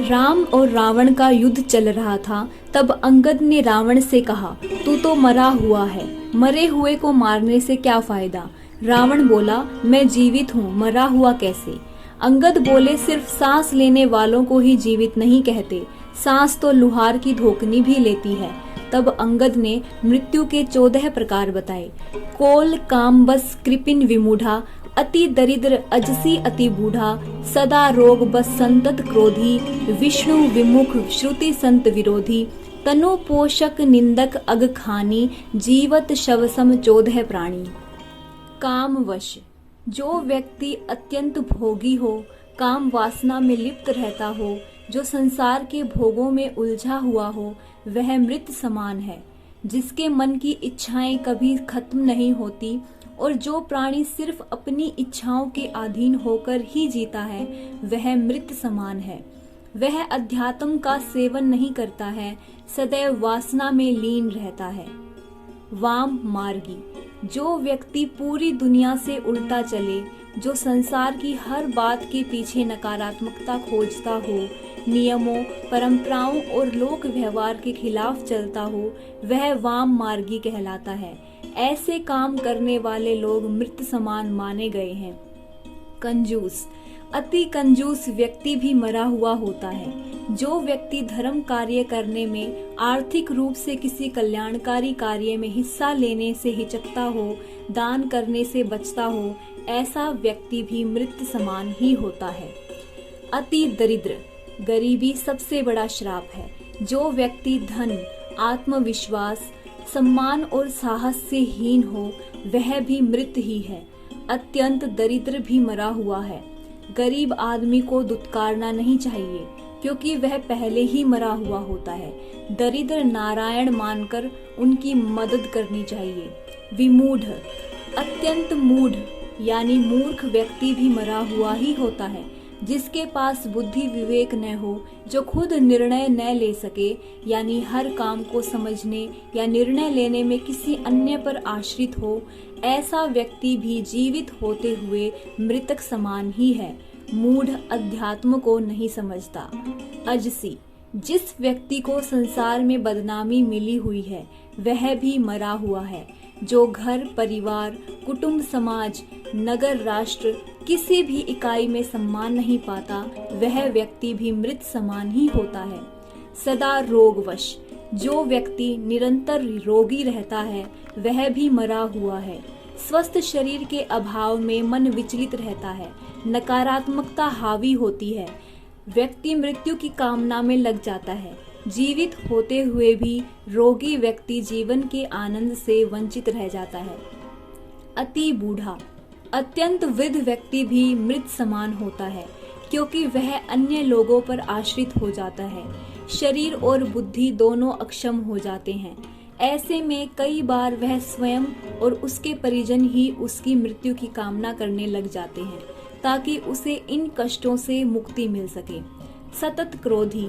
राम और रावण का युद्ध चल रहा था। तब अंगद ने रावण से कहा, तू तो मरा हुआ है, मरे हुए को मारने से क्या फायदा। रावण बोला, मैं जीवित हूँ, मरा हुआ कैसे। अंगद बोले, सिर्फ सांस लेने वालों को ही जीवित नहीं कहते, सांस तो लुहार की धोकनी भी लेती है। तब अंगद ने मृत्यु के 14 प्रकार बताए। कोल काम बस कृपिन विमूढ़ा, अति दरिद्र अजसी अति बूढ़ा, सदा रोग बस संतत क्रोधी, विष्णु विमुख श्रुति संत विरोधी, तनु पोषक निंदक अग खानी, जीवत शव सम 14 प्राणी। कामवश, जो व्यक्ति अत्यंत भोगी हो, काम वासना में लिप्त रहता हो, जो संसार के भोगों में उलझा हुआ हो, वह मृत समान है। जिसके मन की इच्छाएं कभी खत्म नहीं होती और जो प्राणी सिर्फ अपनी इच्छाओं के अधीन होकर ही जीता है, वह मृत समान है। वह अध्यात्म का सेवन नहीं करता है, सदैव वासना में लीन रहता है। वाम मार्गी, जो व्यक्ति पूरी दुनिया से उल्टा चले, जो संसार की हर बात के पीछे नकारात्मकता खोजता हो, नियमों, परंपराओं और लोक व्यवहार के खिलाफ चलता हो, वह वाम मार्गी कहलाता है। ऐसे काम करने वाले लोग मृत समान माने गए हैं। कंजूस, अति कंजूस व्यक्ति भी मरा हुआ होता है। जो व्यक्ति धर्म कार्य करने में, आर्थिक रूप से किसी कल्याणकारी कार्य में हिस्सा लेने से हिचकता हो, दान करने से बचता हो, ऐसा व्यक्ति भी मृत समान ही होता है। अति दरिद्र, गरीबी सबसे बड़ा श्राप है। जो व्यक्ति धन, आत्मविश्वास, सम्मान और साहस से हीन हो, वह भी मृत ही है। अत्यंत दरिद्र भी मरा हुआ है। गरीब आदमी को दुत्कारना नहीं चाहिए, क्योंकि वह पहले ही मरा हुआ होता है। दरिद्र नारायण मानकर उनकी मदद करनी चाहिए। विमूढ़, अत्यंत मूढ़ यानी मूर्ख व्यक्ति भी मरा हुआ ही होता है। जिसके पास बुद्धि विवेक न हो, जो खुद निर्णय न ले सके, यानी हर काम को समझने या निर्णय लेने में किसी अन्य पर आश्रित हो, ऐसा व्यक्ति भी जीवित होते हुए मृतक समान ही है। मूढ़ अध्यात्म को नहीं समझता। अजसी, जिस व्यक्ति को संसार में बदनामी मिली हुई है, वह भी मरा हुआ है। जो घर, परिवार, कुटुंब, समाज, नगर, राष्ट्र किसी भी इकाई में सम्मान नहीं पाता, वह व्यक्ति भी मृत समान ही होता है। सदा रोगवश, जो व्यक्ति निरंतर रोगी रहता है, वह भी मरा हुआ है। स्वस्थ शरीर के अभाव में मन विचलित रहता है, नकारात्मकता हावी होती है, व्यक्ति मृत्यु की कामना में लग जाता है। जीवित होते हुए भी रोगी व्यक्ति जीवन के आनंद से वंचित रह जाता है। अति बूढ़ा, अत्यंत वृद्ध व्यक्ति भी मृत समान होता है, क्योंकि वह अन्य लोगों पर आश्रित हो जाता है। शरीर और बुद्धि दोनों अक्षम हो जाते हैं। ऐसे में कई बार वह स्वयं और उसके परिजन ही उसकी मृत्यु की कामना करने लग जाते हैं, ताकि उसे इन कष्टों से मुक्ति मिल सके। सतत क्रोधी,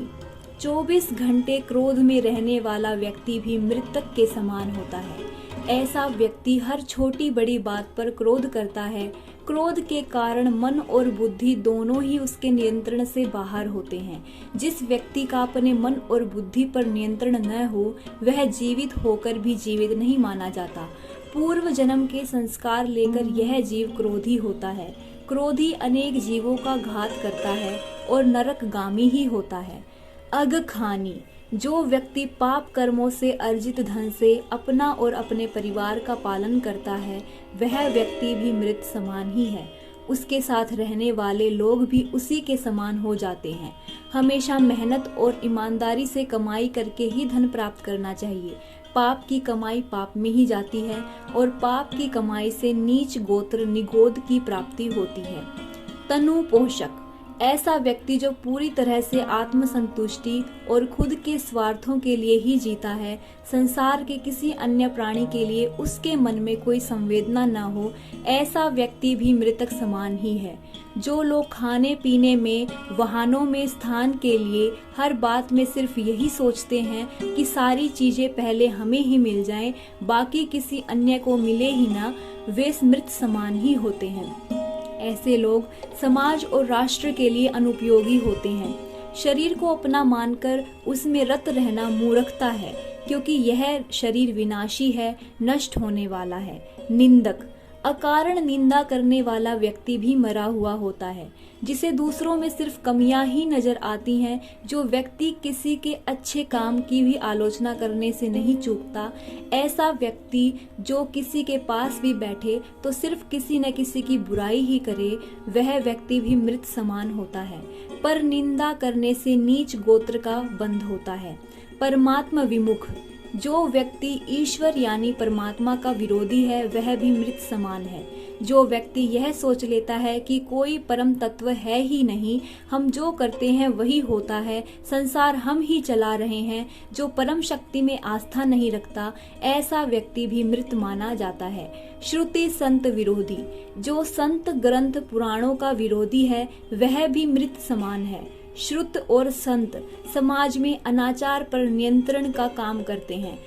24 घंटे क्रोध में रहने वाला व्यक्ति भी मृतक के समान होता है। ऐसा व्यक्ति हर छोटी बड़ी बात पर क्रोध करता है। क्रोध के कारण मन और बुद्धि दोनों ही उसके नियंत्रण से बाहर होते हैं। जिस व्यक्ति का अपने मन और बुद्धि पर नियंत्रण न हो, वह जीवित होकर भी जीवित नहीं माना जाता। पूर्व जन्म के संस्कार लेकर यह जीव क्रोधी होता है। क्रोधी अनेक जीवों का घात करता है और नरकगामी ही होता है। अगखानी, जो व्यक्ति पाप कर्मों से अर्जित धन से अपना और अपने परिवार का पालन करता है, वह व्यक्ति भी मृत समान ही है। उसके साथ रहने वाले लोग भी उसी के समान हो जाते हैं। हमेशा मेहनत और ईमानदारी से कमाई करके ही धन प्राप्त करना चाहिए। पाप की कमाई पाप में ही जाती है और पाप की कमाई से नीच गोत्र निगोद की प्राप्ति होती है। तनु पोषक, ऐसा व्यक्ति जो पूरी तरह से आत्मसंतुष्टि और खुद के स्वार्थों के लिए ही जीता है, संसार के किसी अन्य प्राणी के लिए उसके मन में कोई संवेदना न हो, ऐसा व्यक्ति भी मृतक समान ही है। जो लोग खाने पीने में, वाहनों में स्थान के लिए हर बात में सिर्फ यही सोचते हैं कि सारी चीजें पहले हमें ही मिल जाएं, बाकी किसी अन्य को मिले ही ना, वे मृत समान ही होते हैं। ऐसे लोग समाज और राष्ट्र के लिए अनुपयोगी होते हैं। शरीर को अपना मानकर उसमें रत रहना मूर्खता है, क्योंकि यह शरीर विनाशी है, नष्ट होने वाला है। निंदक, अकारण निंदा करने वाला व्यक्ति भी मरा हुआ होता है, जिसे दूसरों में सिर्फ कमियां ही नजर आती हैं। जो व्यक्ति किसी के अच्छे काम की भी आलोचना करने से नहीं चूकता, ऐसा व्यक्ति जो किसी के पास भी बैठे तो सिर्फ किसी न किसी की बुराई ही करे, वह व्यक्ति भी मृत समान होता है। पर निंदा करने से नीच गोत्र का बंध होता है। परमात्मा विमुख, जो व्यक्ति ईश्वर यानी परमात्मा का विरोधी है, वह भी मृत समान है। जो व्यक्ति यह सोच लेता है कि कोई परम तत्व है ही नहीं, हम जो करते हैं वही होता है, संसार हम ही चला रहे हैं, जो परम शक्ति में आस्था नहीं रखता, ऐसा व्यक्ति भी मृत माना जाता है। श्रुति संत विरोधी, जो संत ग्रंथ पुराणों का विरोधी है, वह भी मृत समान है। श्रुत और संत समाज में अनाचार पर नियंत्रण का काम करते हैं।